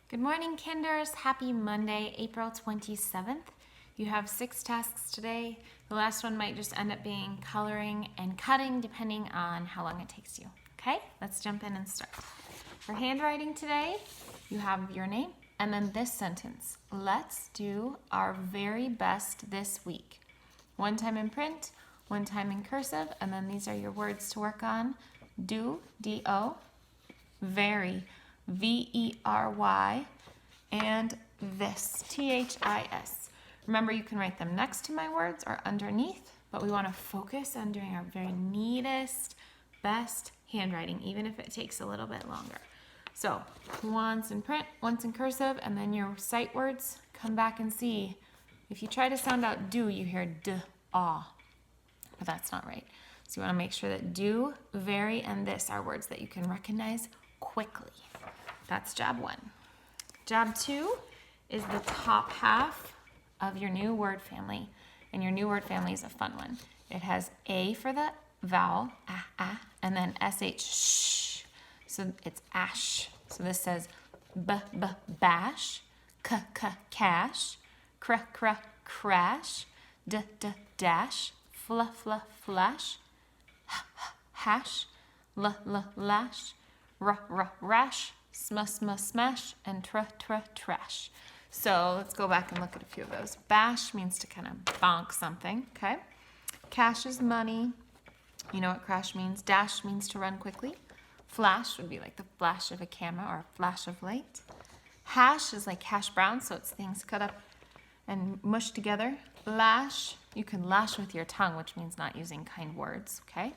Good morning, Kinders. Happy Monday, April 27th. You have 6 tasks today. The last one might just end up being coloring and cutting depending on how long it takes you. Okay, let's jump in and start. For handwriting today, you have your name and then this sentence. Let's do our very best this week. One time in print, one time in cursive, and then these are your words to work on. Do, D-O, very, V-E-R-Y, and this, T-H-I-S. Remember, you can write them next to my words or underneath, but we want to focus on doing our very neatest, best handwriting, even if it takes a little bit longer. So, once in print, once in cursive, and then your sight words, come back and see. If you try to sound out do, you hear d-ah, but that's not right. So you want to make sure that do, very, and this are words that you can recognize quickly. That's job 1. Job 2 is the top half of your new word family. And your new word family is a fun one. It has A for the vowel, ah, and then SH, sh. So it's ash. So this says bash, cash, crash, dash, flash, hash, lash, rash, smash, and trash. So let's go back and look at a few of those. Bash means to kind of bonk something, okay? Cash is money. You know what crash means? Dash means to run quickly. Flash would be like the flash of a camera or a flash of light. Hash is like hash brown, so it's things cut up and mushed together. Lash, you can lash with your tongue, which means not using kind words, okay?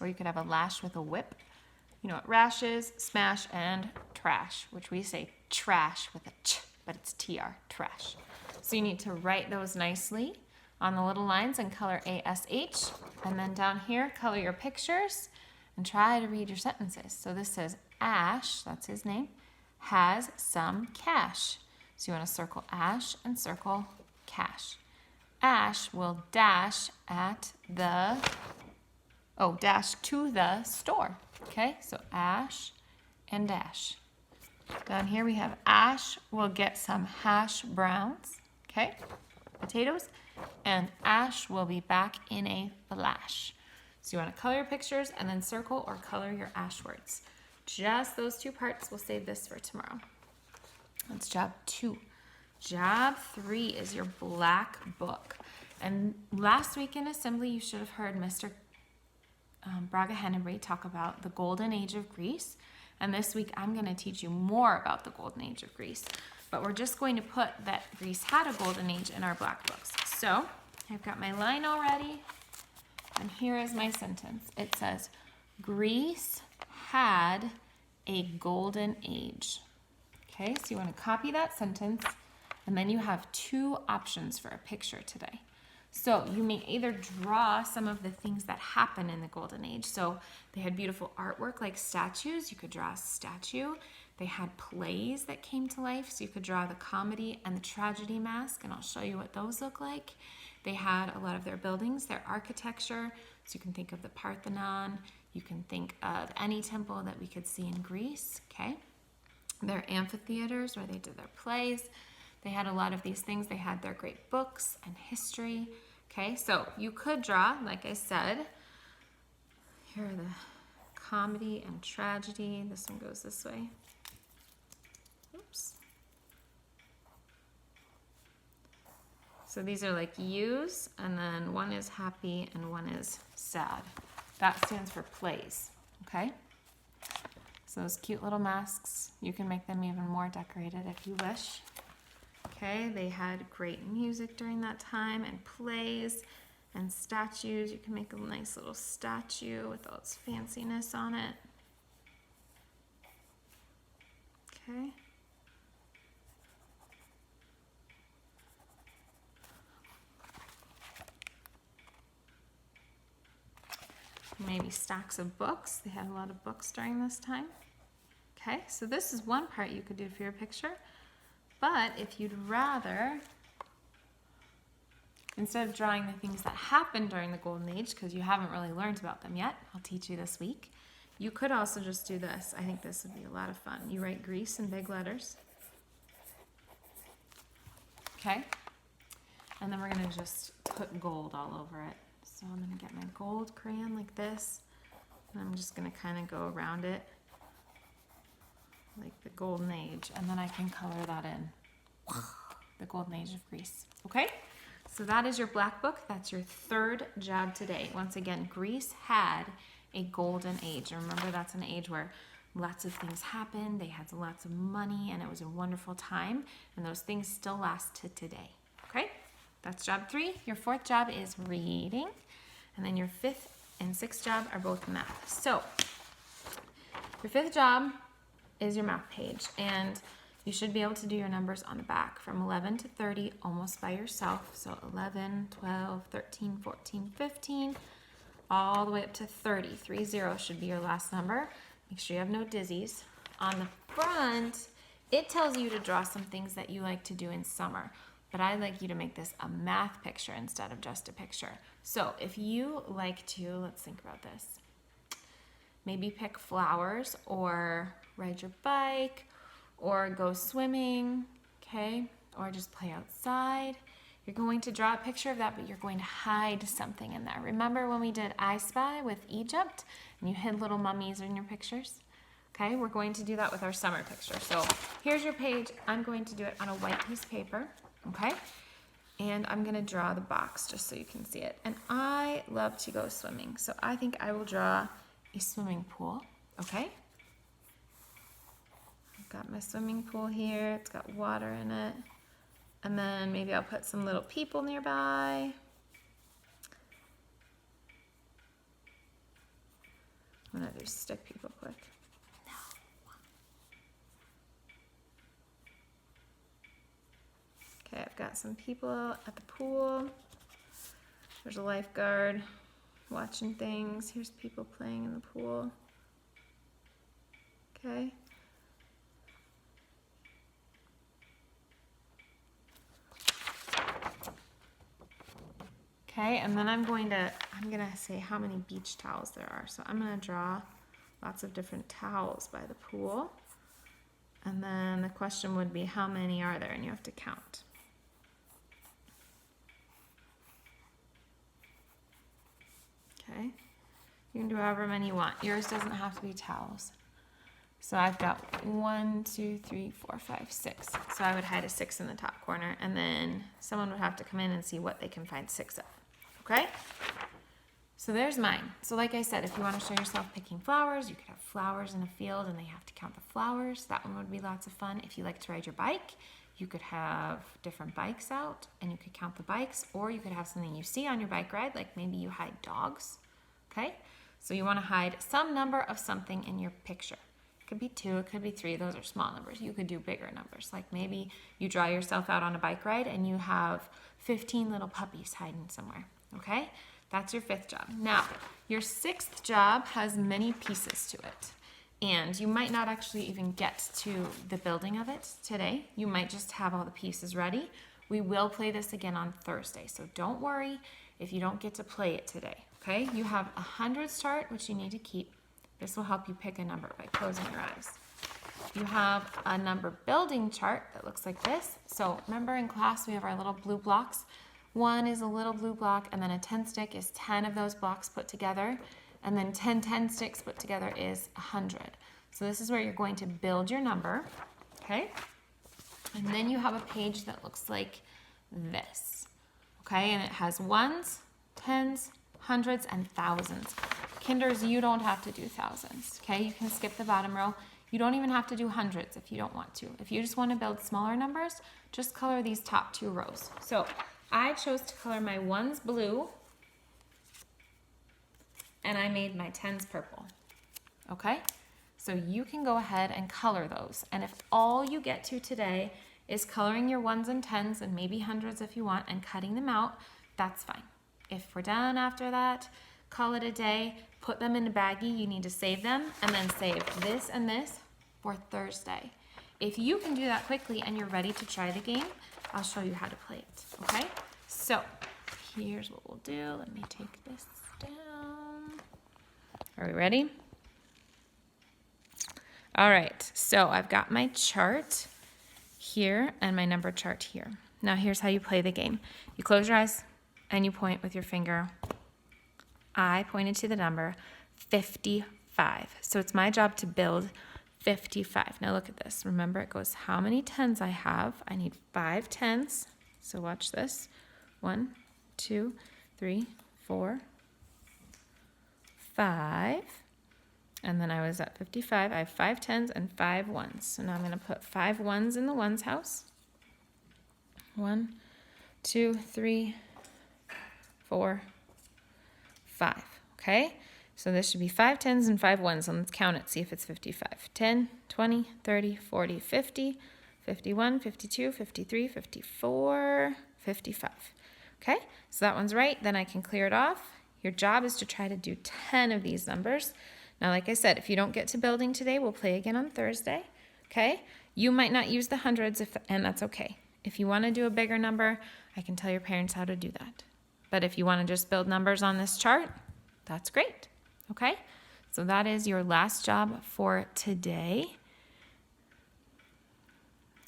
Or you could have a lash with a whip. You know what rash is, smash, and trash, which we say trash with a ch, but it's TR, trash. So you need to write those nicely on the little lines and color ASH. And then down here, color your pictures and try to read your sentences. So this says Ash, that's his name, has some cash. So you want to circle Ash and circle cash. Ash will dash to the store. Okay, so Ash and dash. Down here we have Ash will get some hash browns, okay, potatoes, and Ash will be back in a flash. So you want to color your pictures and then circle or color your Ash words. Just those 2 parts. We'll save this for tomorrow. That's job 2. Job 3 is your black book. And last week in assembly, you should have heard Mr. Braga Hennebrey talk about the golden age of Greece. And this week, I'm going to teach you more about the golden age of Greece. But we're just going to put that Greece had a golden age in our black books. So I've got my line already. And here is my sentence. It says, Greece had a golden age. Okay, so you want to copy that sentence. And then you have 2 options for a picture today. So you may either draw some of the things that happen in the golden age. So they had beautiful artwork like statues. You could draw a statue. They had plays that came to life. So you could draw the comedy and the tragedy mask, and I'll show you what those look like. They had a lot of their buildings, their architecture. So you can think of the Parthenon. You can think of any temple that we could see in Greece, okay? Their amphitheaters where they did their plays. They had a lot of these things. They had their great books and history. Okay, so you could draw, like I said, here are the comedy and tragedy. This one goes this way. Oops. So these are like U's, and then one is happy and one is sad. That stands for plays, okay? So those cute little masks, you can make them even more decorated if you wish. Okay, they had great music during that time and plays and statues. You can make a nice little statue with all its fanciness on it. Okay. Maybe stacks of books. They had a lot of books during this time. Okay, so this is one part you could do for your picture. But if you'd rather, instead of drawing the things that happened during the Golden Age, because you haven't really learned about them yet, I'll teach you this week, You could also just do this. I think this would be a lot of fun. You write Greece in big letters. okay? And then we're gonna just put gold all over it. So I'm gonna get my gold crayon like this, and I'm just gonna kind of go around it like the golden age, and then I can color that in. The golden age of Greece, okay? So that is your black book. That's your third job today. Once again, Greece had a golden age. And remember, that's an age where lots of things happened. They had lots of money, and it was a wonderful time. And those things still last to today, okay? That's job 3. Your 4th job is reading. And then your 5th and 6th job are both math. So your 5th job is your math page. And you should be able to do your numbers on the back from 11 to 30 almost by yourself. So 11, 12, 13, 14, 15, all the way up to 30. 30 should be your last number. Make sure you have no dizzies. On the front, it tells you to draw some things that you like to do in summer. But I'd like you to make this a math picture instead of just a picture. So if you like to, let's think about this. Maybe pick flowers or ride your bike, or go swimming, okay? Or just play outside. You're going to draw a picture of that, but you're going to hide something in there. Remember when we did I Spy with Egypt, and you hid little mummies in your pictures? Okay, we're going to do that with our summer picture. So here's your page. I'm going to do it on a white piece of paper, okay? And I'm gonna draw the box just so you can see it. And I love to go swimming, so I think I will draw a swimming pool, okay? Got my swimming pool here. It's got water in it. And then maybe I'll put some little people nearby. I'm gonna do stick people quick. No. Okay, I've got some people at the pool. There's a lifeguard watching things. Here's people playing in the pool. Okay. Okay, and then I'm gonna say how many beach towels there are. So I'm gonna draw lots of different towels by the pool. And then the question would be, how many are there? And you have to count. Okay, you can do however many you want. Yours doesn't have to be towels. So I've got 1, 2, 3, 4, 5, 6. So I would hide a 6 in the top corner, and then someone would have to come in and see what they can find 6 of. Okay? So there's mine. So like I said, if you want to show yourself picking flowers, you could have flowers in a field and they have to count the flowers. That one would be lots of fun. If you like to ride your bike, you could have different bikes out and you could count the bikes, or you could have something you see on your bike ride, like maybe you hide dogs. Okay? So you want to hide some number of something in your picture. It could be 2, it could be 3. Those are small numbers. You could do bigger numbers. Like maybe you draw yourself out on a bike ride and you have 15 little puppies hiding somewhere. Okay? That's your 5th job. Now, your 6th job has many pieces to it. And you might not actually even get to the building of it today. You might just have all the pieces ready. We will play this again on Thursday. So don't worry if you don't get to play it today. Okay? You have a 100s chart, which you need to keep. This will help you pick a number by closing your eyes. You have a number building chart that looks like this. So remember in class we have our little blue blocks. 1 is a little blue block, and then a 10 stick is 10 of those blocks put together, and then 10 sticks put together is 100. So this is where you're going to build your number, okay? And then you have a page that looks like this, okay? And it has 1s, 10s, 100s, and 1000s. Kinders, you don't have to do thousands, okay? You can skip the bottom row. You don't even have to do hundreds if you don't want to. If you just want to build smaller numbers, just color these top 2 rows. So I chose to color my 1s blue, and I made my 10s purple, okay? So you can go ahead and color those. And if all you get to today is coloring your 1s and 10s and maybe 100s if you want and cutting them out, that's fine. If we're done after that, call it a day, put them in a baggie. You need to save them and then save this and this for Thursday. If you can do that quickly and you're ready to try the game, I'll show you how to play it, okay? So here's what we'll do. Let me take this down. Are we ready? All right, so I've got my chart here and my number chart here. Now here's how you play the game. You close your eyes and you point with your finger. I pointed to the number 55. So it's my job to build 55. Now look at this. Remember, it goes how many tens I have. I need 5 tens. So watch this. 1, 2, 3, 4, 5. And then I was at 55. I have 5 tens and 5 ones. So now I'm going to put 5 ones in the ones house. 1, 2, 3, 4, 5. Okay? So this should be 5 tens and 5 ones. And let's count it. See if it's 55. 10, 20, 30, 40, 50, 51, 52, 53, 54, 55. Okay? So that one's right. Then I can clear it off. Your job is to try to do 10 of these numbers. Now, like I said, if you don't get to building today, we'll play again on Thursday. Okay? You might not use the hundreds, and that's okay. If you want to do a bigger number, I can tell your parents how to do that. But if you want to just build numbers on this chart, that's great. Okay? So that is your last job for today.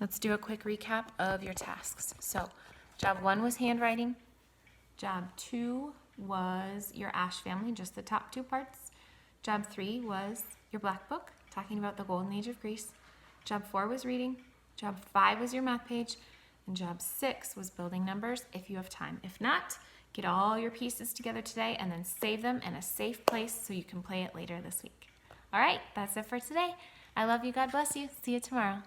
Let's do a quick recap of your tasks. So job 1 was handwriting. Job 2 was your Ash family, just the top 2 parts. Job 3 was your black book, talking about the golden age of Greece. Job 4 was reading. Job 5 was your math page. And job 6 was building numbers if you have time. If not, get all your pieces together today and then save them in a safe place so you can play it later this week. All right, that's it for today. I love you. God bless you. See you tomorrow.